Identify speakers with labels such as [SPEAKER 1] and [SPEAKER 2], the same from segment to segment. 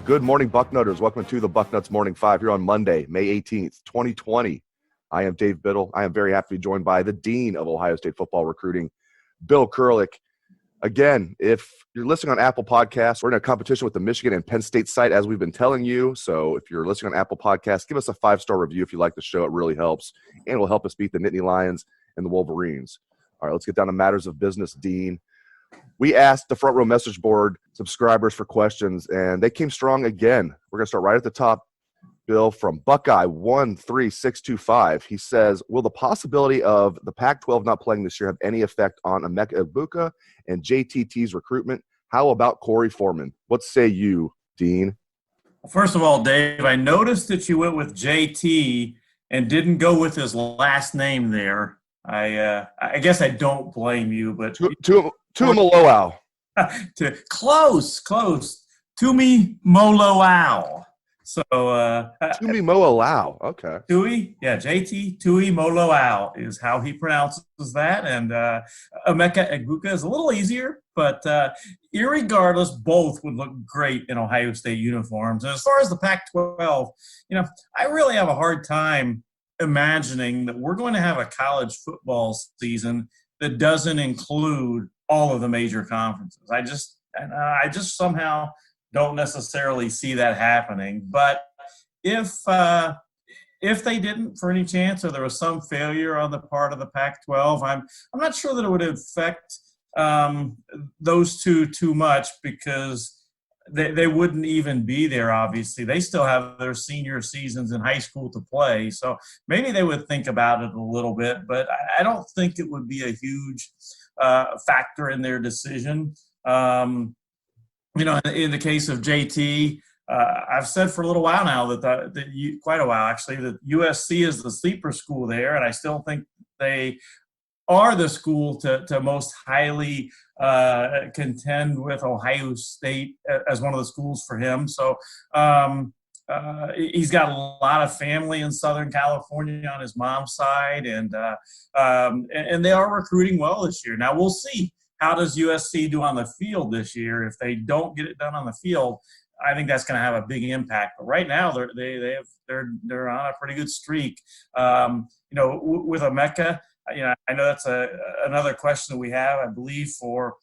[SPEAKER 1] Good morning, Bucknutters. Welcome to the Bucknuts Morning Five here on Monday, May 18th, 2020. I am Dave Biddle. I am very happy to be joined by the Dean of Ohio State football recruiting, Bill Kurelic. Again, if you're listening on Apple Podcasts, we're in a competition with the Michigan and Penn State site, as we've been telling you. So if you're listening on Apple Podcasts, give us a 5-star review if you like the show. It really helps, and will help us beat the Nittany Lions and the Wolverines. All right, let's get down to matters of business, Dean. We asked the Front Row Message Board subscribers for questions, and they came strong again. We're going to start right at the top. Bill from Buckeye13625. He says, will the possibility of the Pac-12 not playing this year have any effect on Emeka Egbuka and JTT's recruitment? How about Corey Foreman? What say you, Dean?
[SPEAKER 2] First of all, Dave, I noticed that you went with JT and didn't go with his last name there. I guess I don't blame you, but
[SPEAKER 1] Tuimoloau.
[SPEAKER 2] Close. Tumi Moloau. So
[SPEAKER 1] Tuimoloau. Okay.
[SPEAKER 2] Tui, yeah, JT Tui Moloau is how he pronounces that, and Emeka Egbuka is a little easier, but irregardless, both would look great in Ohio State uniforms. And as far as the Pac-12, I really have a hard time imagining that we're going to have a college football season that doesn't include all of the major conferences. I just somehow don't necessarily see that happening. But if they didn't, for any chance, or there was some failure on the part of the Pac-12, I'm not sure that it would affect those two too much, because they wouldn't even be there, obviously. They still have their senior seasons in high school to play. So maybe they would think about it a little bit, but I don't think it would be a huge factor in their decision. In the case of JT, I've said for a little while now quite a while actually, that USC is the sleeper school there, and I still think they are the school to most highly contend with Ohio State as one of the schools for him. So he's got a lot of family in Southern California on his mom's side, and they are recruiting well this year. Now we'll see, how does USC do on the field this year? If they don't get it done on the field, I think that's going to have a big impact. But right now they're on a pretty good streak. With Emeka, I know that's another question that we have, I believe, for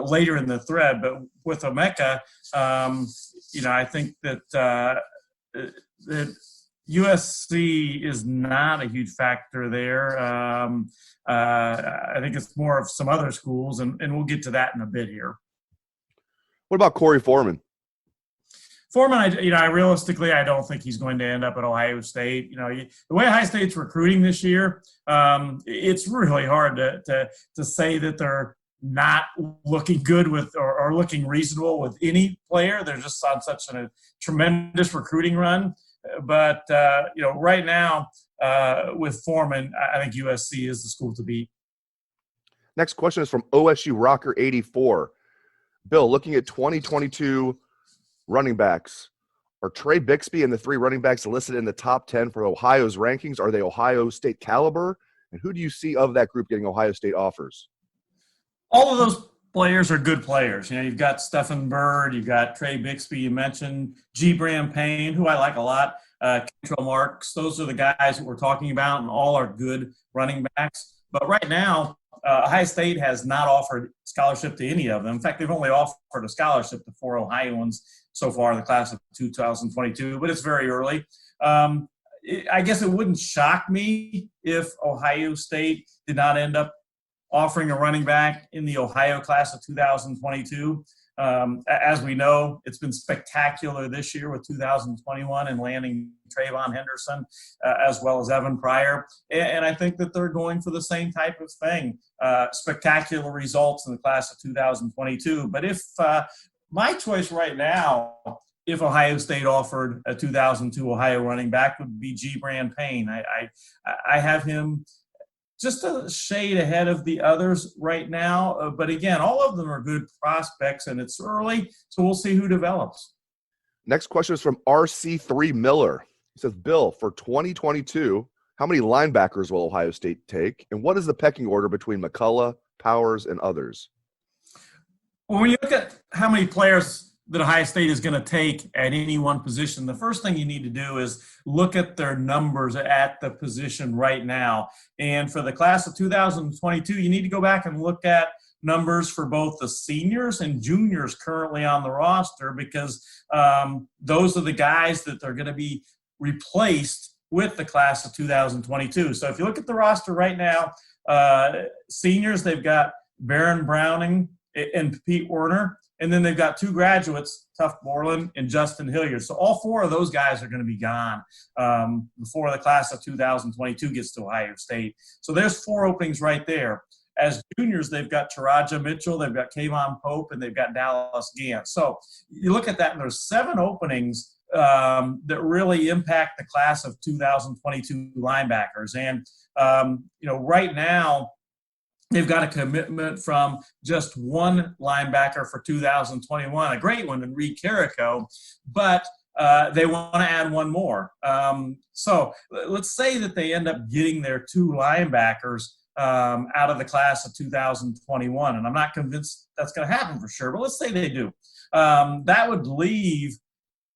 [SPEAKER 2] later in the thread. But with Emeka, I think that USC is not a huge factor there. I think it's more of some other schools, and we'll get to that in a bit here.
[SPEAKER 1] What about Corey Foreman?
[SPEAKER 2] Foreman, I realistically, I don't think he's going to end up at Ohio State. The way Ohio State's recruiting this year, it's really hard to say that they're not looking good with or looking reasonable with any player. They're just on such a tremendous recruiting run. But right now with Foreman, I think USC is the school to beat.
[SPEAKER 1] Next question is from OSU Rocker 84. Bill, looking at 2022 running backs, are Trey Bixby and the three running backs listed in the top 10 for Ohio's rankings? Are they Ohio State caliber? And who do you see of that group getting Ohio State offers?
[SPEAKER 2] All of those players are good players. You've got Stephen Bird, you've got Trey Bixby, you mentioned Bram Payne, who I like a lot, Kentrell Marks. Those are the guys that we're talking about, and all are good running backs. But right now, Ohio State has not offered scholarship to any of them. In fact, they've only offered a scholarship to 4 Ohioans so far in the class of 2022, but it's very early. I guess it wouldn't shock me if Ohio State did not end up offering a running back in the Ohio class of 2022. As we know, it's been spectacular this year with 2021 and landing Trayvon Henderson as well as Evan Pryor. And I think that they're going for the same type of thing, spectacular results in the class of 2022. But if my choice right now if Ohio State offered a 2002 Ohio running back would be G. Brand Payne. I have him just a shade ahead of the others right now. But again, all of them are good prospects, and it's early, so we'll see who develops.
[SPEAKER 1] Next question is from RC3 Miller. He says, Bill, for 2022, how many linebackers will Ohio State take? And what is the pecking order between McCullough, Powers, and others?
[SPEAKER 2] Well, when you look at how many players that Ohio State is going to take at any one position, the first thing you need to do is look at their numbers at the position right now. And for the class of 2022, you need to go back and look at numbers for both the seniors and juniors currently on the roster, because those are the guys that are going to be replaced with the class of 2022. So if you look at the roster right now, seniors, they've got Baron Browning and Pete Werner. And then they've got two graduates, Tuff Borland and Justin Hilliard. So all four of those guys are going to be gone before the class of 2022 gets to Ohio State. So there's four openings right there. As juniors, they've got Taraja Mitchell, they've got Kayvon Pope, and they've got Dallas Gant. So you look at that, and there's 7 openings that really impact the class of 2022 linebackers. And, right now, they've got a commitment from just one linebacker for 2021, a great one in Reed Carrico, but they want to add one more. So let's say that they end up getting their 2 linebackers out of the class of 2021, and I'm not convinced that's going to happen for sure, but let's say they do. That would leave,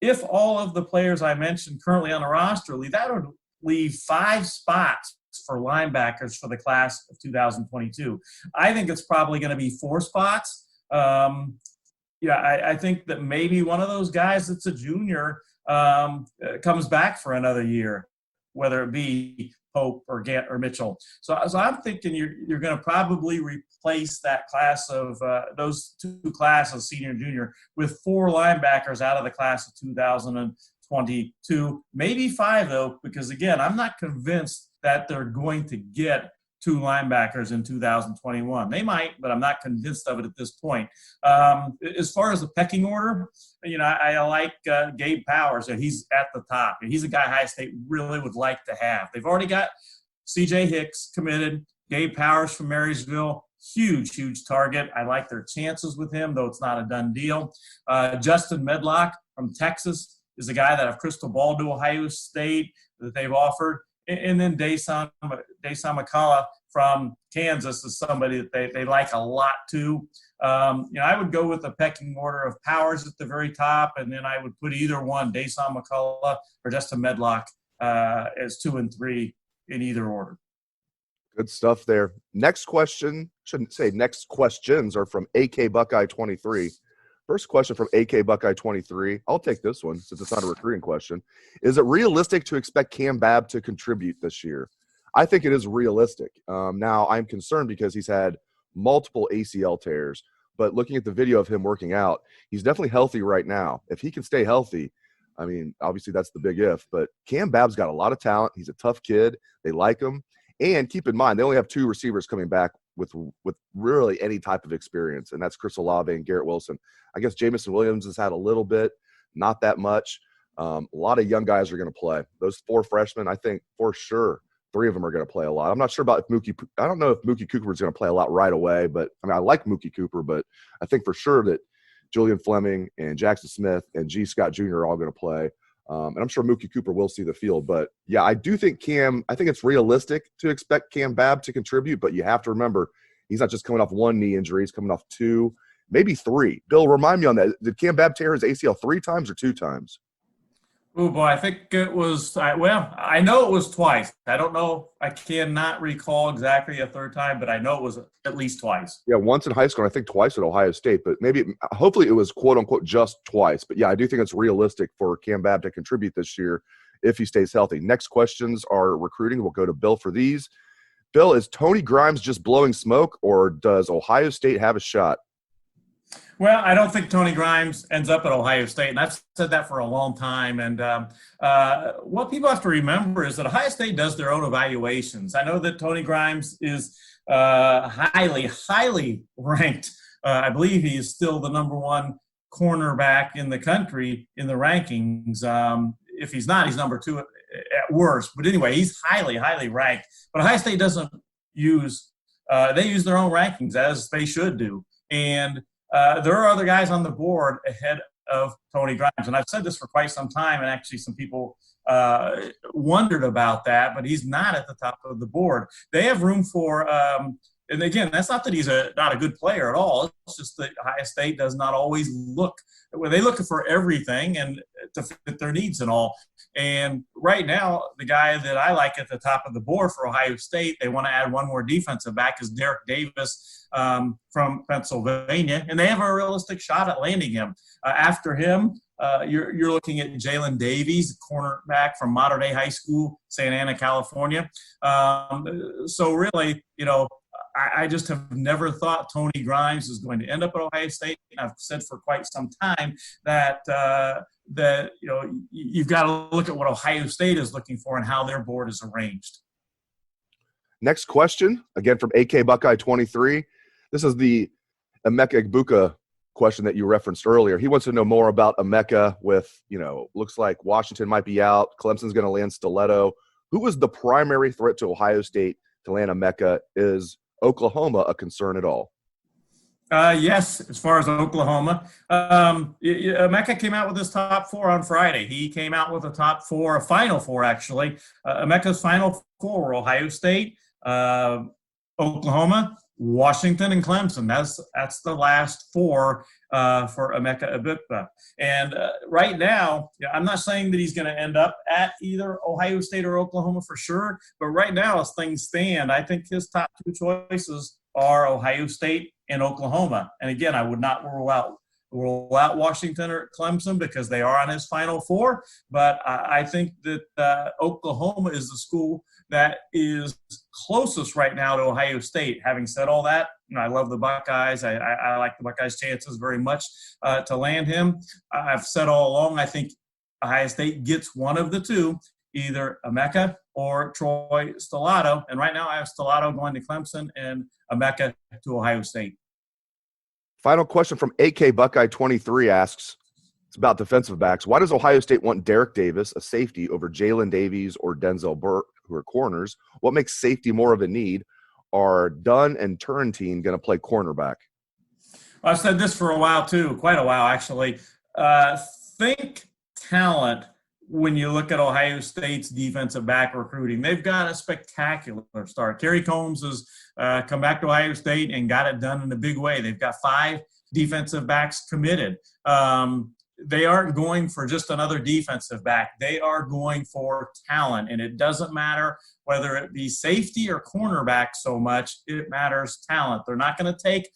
[SPEAKER 2] if all of the players I mentioned currently on the roster leave, that would leave 5 spots for linebackers for the class of 2022. I think it's probably going to be 4 spots. I think that maybe one of those guys that's a junior comes back for another year, whether it be Pope or Gant or Mitchell. So I'm thinking you're going to probably replace that class of those 2 classes, senior and junior, with 4 linebackers out of the class of 2022, maybe 5 though, because again, I'm not convinced that they're going to get 2 linebackers in 2021. They might, but I'm not convinced of it at this point. As far as the pecking order, I like Gabe Powers. He's at the top. He's a guy Ohio State really would like to have. They've already got C.J. Hicks committed. Gabe Powers from Marysville, huge target. I like their chances with him, though it's not a done deal. Justin Medlock from Texas is a guy that have crystal ball to Ohio State that they've offered. And then Dasan McCullough from Kansas is somebody that they like a lot too. I would go with the pecking order of Powers at the very top, and then I would put either one, Dasan McCullough or Justin Medlock, as 2 and 3 in either order.
[SPEAKER 1] Good stuff there. Next question, shouldn't say next questions, are from AK Buckeye 23. First question from AK Buckeye 23. I'll take this one since it's not a recruiting question. Is it realistic to expect Cam Babb to contribute this year? I think it is realistic. Now, I'm concerned because he's had multiple ACL tears, but looking at the video of him working out, he's definitely healthy right now. If he can stay healthy, I mean, obviously that's the big if, but Cam Babb's got a lot of talent. He's a tough kid. They like him. And keep in mind, they only have 2 receivers coming back with really any type of experience, and that's Chris Olave and Garrett Wilson. I guess Jamison Williams has had a little bit, not that much. A lot of young guys are going to play. Those 4 freshmen, I think for sure 3 of them are going to play a lot. I'm not sure about I don't know if Mookie Cooper is going to play a lot right away, but I mean, I like Mookie Cooper, but I think for sure that Julian Fleming and Jackson Smith and G. Scott Jr. are all going to play. And I'm sure Mookie Cooper will see the field. But, yeah, I do think I think it's realistic to expect Cam Babb to contribute, but you have to remember he's not just coming off 1 knee injury. He's coming off 2, maybe 3. Bill, remind me on that. Did Cam Babb tear his ACL 3 times or 2 times?
[SPEAKER 2] Oh, boy, I think it was I know it was twice. I don't know. I cannot recall exactly a 3rd time, but I know it was at least twice.
[SPEAKER 1] Yeah, once in high school, and I think twice at Ohio State, but hopefully it was quote-unquote just twice. But, yeah, I do think it's realistic for Cam Babb to contribute this year if he stays healthy. Next questions are recruiting. We'll go to Bill for these. Bill, is Tony Grimes just blowing smoke, or does Ohio State have a shot?
[SPEAKER 2] Well, I don't think Tony Grimes ends up at Ohio State, and I've said that for a long time. And what people have to remember is that Ohio State does their own evaluations. I know that Tony Grimes is highly ranked. I believe he is still the number 1 cornerback in the country in the rankings. If he's not, he's number 2 at worst. But anyway, he's highly, highly ranked. But Ohio State doesn't use they use their own rankings, as they should do. And there are other guys on the board ahead of Tony Grimes. And I've said this for quite some time, and actually some people wondered about that, but he's not at the top of the board. They have room for and again, that's not that he's not a good player at all. It's just that Ohio State does not always look – well, they look for everything and to fit their needs and all. And right now, the guy that I like at the top of the board for Ohio State, they want to add one more defensive back, is Derek Davis from Pennsylvania. And they have a realistic shot at landing him. After him, you're looking at Jalen Davies, cornerback from Mater Dei High School, Santa Ana, California. So really, I just have never thought Tony Grimes is going to end up at Ohio State. I've said for quite some time that you've got to look at what Ohio State is looking for and how their board is arranged.
[SPEAKER 1] Next question, again from AK Buckeye 23. This is the Emeka Egbuka question that you referenced earlier. He wants to know more about Emeka with, looks like Washington might be out. Clemson's going to land Stiletto. Who was the primary threat to Ohio State to land Emeka? Is Oklahoma a concern at all?
[SPEAKER 2] Yes, as far as Oklahoma. Emeka came out with his top 4 on Friday. He came out with a final four, actually. Emeka's final 4 were Ohio State, Oklahoma, Washington, and Clemson. That's the last 4 for Emeka Egbuka. And right now, I'm not saying that he's going to end up at either Ohio State or Oklahoma for sure, but right now, as things stand, I think his top 2 choices are Ohio State and Oklahoma. And again, I would not rule out Washington or Clemson because they are on his final 4. But I think that Oklahoma is the school that is closest right now to Ohio State. Having said all that, I love the Buckeyes. I like the Buckeyes' chances very much to land him. I've said all along, I think Ohio State gets one of the 2, either Emeka or Troy Stellato. And right now I have Stellato going to Clemson and Emeka to Ohio State.
[SPEAKER 1] Final question from AK Buckeye 23 asks, it's about defensive backs. Why does Ohio State want Derek Davis, a safety, over Jalen Davies or Denzel Burke, who are corners? What makes safety more of a need? Are Dunn and Turrentine going to play cornerback?
[SPEAKER 2] I've said this for a while too, quite a while actually. Think talent when you look at Ohio State's defensive back recruiting. They've got a spectacular start. Kerry Combs has come back to Ohio State and got it done in a big way. They've got 5 defensive backs committed. They aren't going for just another defensive back. They are going for talent, and it doesn't matter whether it be safety or cornerback so much. It matters talent. They're not going to take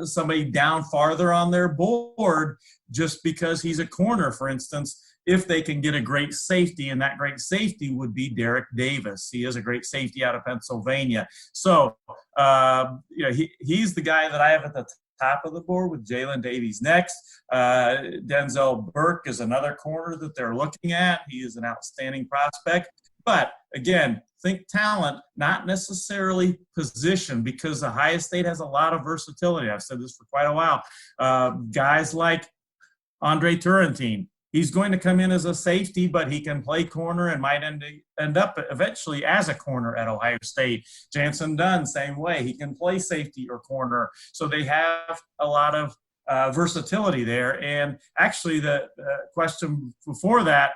[SPEAKER 2] somebody down farther on their board just because he's a corner, for instance, if they can get a great safety, and that great safety would be Derek Davis. He is a great safety out of Pennsylvania. So, he's the guy that I have at the top of the board with Jalen Davies next. Denzel Burke is another corner that they're looking at. He is an outstanding prospect. But, again, think talent, not necessarily position, because Ohio State has a lot of versatility. I've said this for quite a while. Guys like Andre Turrentine, he's going to come in as a safety, but he can play corner and might end up eventually as a corner at Ohio State. Jansen Dunn, same way. He can play safety or corner. So they have a lot of versatility there. And actually the question before that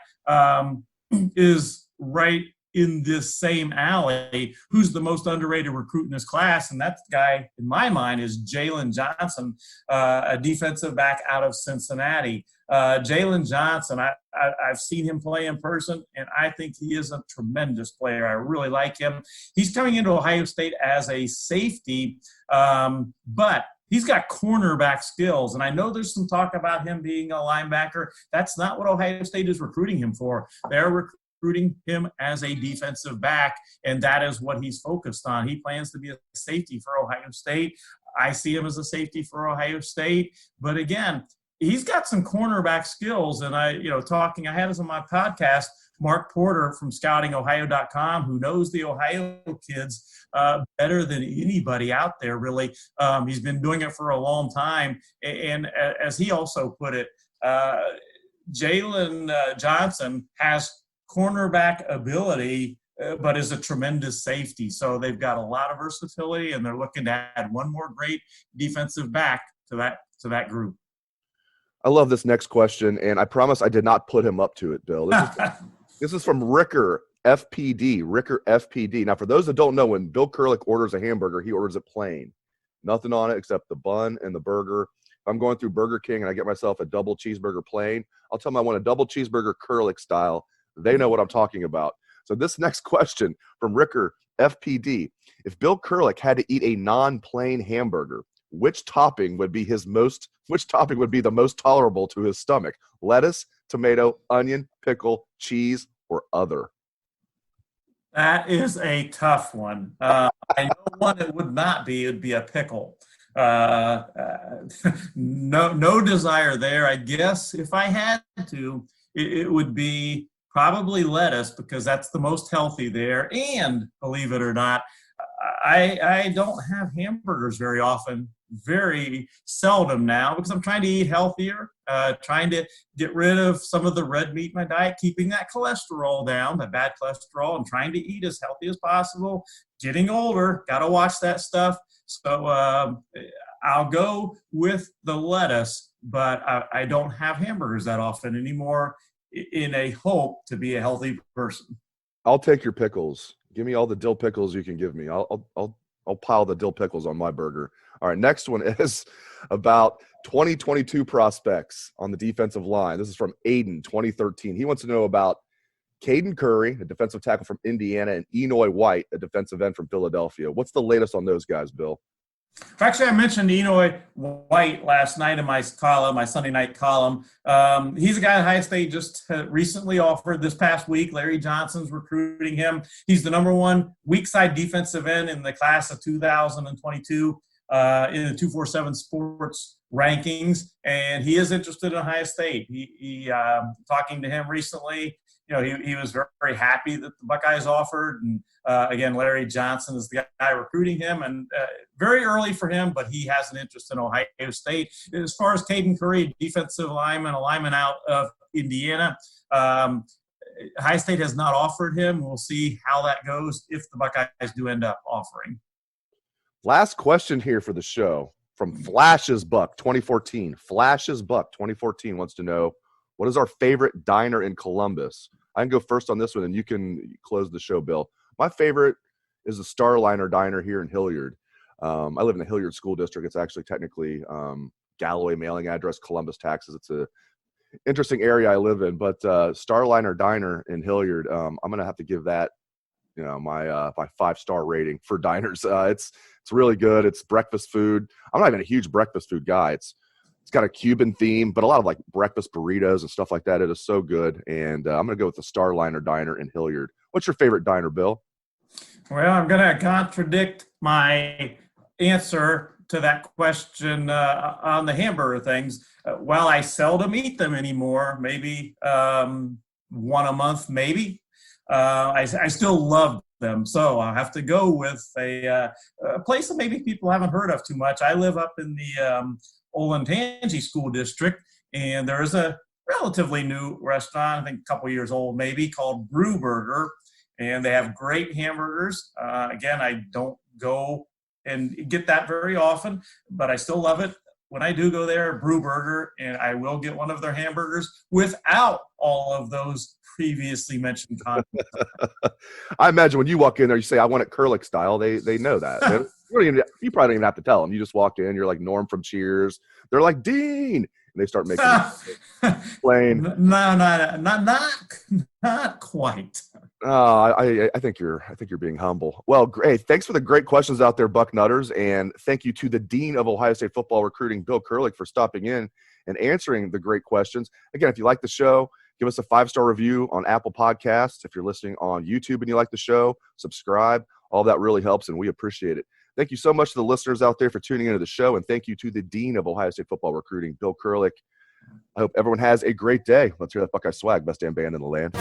[SPEAKER 2] is right in this same alley. Who's the most underrated recruit in this class? And that guy, in my mind, is Jalen Johnson, a defensive back out of Cincinnati. Jalen Johnson, I've seen him play in person, and I think he is a tremendous player. I really like him. He's coming into Ohio State as a safety, but he's got cornerback skills, and I know there's some talk about him being a linebacker. That's not what Ohio State is recruiting him for. They're recruiting him as a defensive back, and that is what he's focused on. He plans to be a safety for Ohio State. I see him as a safety for Ohio State, but again, he's got some cornerback skills, and I had this on my podcast Mark Porter from scoutingohio.com, who knows the Ohio kids better than anybody out there, really. He's been doing it for a long time. And as he also put it, Jalen Johnson has cornerback ability, but is a tremendous safety. So they've got a lot of versatility, and they're looking to add one more great defensive back to that group.
[SPEAKER 1] I love this next question, and I promise I did not put him up to it, Bill. This is from Ricker FPD. Ricker FPD. Now, for those that don't know, when Bill Kurelic orders a hamburger, he orders it plain. Nothing on it except the bun and the burger. If I'm going through Burger King and I get myself a double cheeseburger plain, I'll tell them I want a double cheeseburger Kurelic style. They know what I'm talking about. So this next question from Ricker FPD. If Bill Kurelic had to eat a non-plain hamburger, which topping would be the most tolerable to his stomach? Lettuce, tomato, onion, pickle, cheese, or other?
[SPEAKER 2] That is a tough one. I know one it would not be. It would be a pickle. No desire there. I guess if I had to, it would be probably lettuce, because that's the most healthy there. And believe it or not, I don't have hamburgers very often, very seldom now, because I'm trying to eat healthier, trying to get rid of some of the red meat in my diet, keeping that cholesterol down, that bad cholesterol, and trying to eat as healthy as possible. Getting older, got to watch that stuff. So I'll go with the lettuce, but I don't have hamburgers that often anymore, in a hope to be a healthy person.
[SPEAKER 1] I'll take your pickles. Give me all the dill pickles you can give me. I'll pile the dill pickles on my burger. All right, next one is about 2022 prospects on the defensive line. This is from Aiden, 2013. He wants to know about Caden Curry, a defensive tackle from Indiana, and Enoy White, a defensive end from Philadelphia. What's the latest on those guys, Bill?
[SPEAKER 2] Actually, I mentioned Enoy White last night in my column, my Sunday night column. He's a guy at Ohio State just recently offered this past week. Larry Johnson's recruiting him. He's the number one weak side defensive end in the class of 2022 in the 247 Sports rankings, and he is interested in Ohio State. He talking to him recently, he was very, very happy that the Buckeyes offered. And again, Larry Johnson is the guy recruiting him, and very early for him, but he has an interest in Ohio State. As far as Caden Curry, defensive lineman, a lineman out of Indiana, Ohio State has not offered him. We'll see how that goes if the Buckeyes do end up offering.
[SPEAKER 1] Last question here for the show from Flash's Buck 2014. Flash's Buck 2014 wants to know, what is our favorite diner in Columbus? I can go first on this one, and you can close the show, Bill. My favorite is the Starliner Diner here in Hilliard. I live in the Hilliard School District. It's actually technically Galloway mailing address, Columbus, Texas. It's a interesting area I live in. But Starliner Diner in Hilliard, I'm going to have to give that my 5-star rating for diners. It's really good. It's breakfast food. I'm not even a huge breakfast food guy. It's got a Cuban theme, but a lot of like breakfast burritos and stuff like that. It is so good. And I'm going to go with the Starliner Diner in Hilliard. What's your favorite diner, Bill?
[SPEAKER 2] Well, I'm going to contradict my answer to that question on the hamburger things. While I seldom eat them anymore, maybe one a month, maybe, I still love them. So I'll have to go with a place that maybe people haven't heard of too much. I live up in the Olentangy School District, and there's a relatively new restaurant, I think a couple years old maybe, called Brew Burger, and they have great hamburgers. Again, I don't go and get that very often, but I still love it. When I do go there, Brew Burger, and I will get one of their hamburgers without all of those previously mentioned condiments.
[SPEAKER 1] I imagine when you walk in there, you say, I want it Kurelic style. They know that. You probably don't even have to tell them. You just walk in. You're like Norm from Cheers. They're like, Dean. And they start making plain.
[SPEAKER 2] No, not quite.
[SPEAKER 1] I think you're being humble. Well, great. Thanks for the great questions out there, Bucknutters, and thank you to the Dean of Ohio State Football Recruiting, Bill Kurelic, for stopping in and answering the great questions. Again, if you like the show, give us a 5-star review on Apple Podcasts. If you're listening on YouTube and you like the show, subscribe. All that really helps, and we appreciate it. Thank you so much to the listeners out there for tuning into the show, and thank you to the Dean of Ohio State Football Recruiting, Bill Kurelic. I hope everyone has a great day. Let's hear that Buckeye swag, best damn band in the land.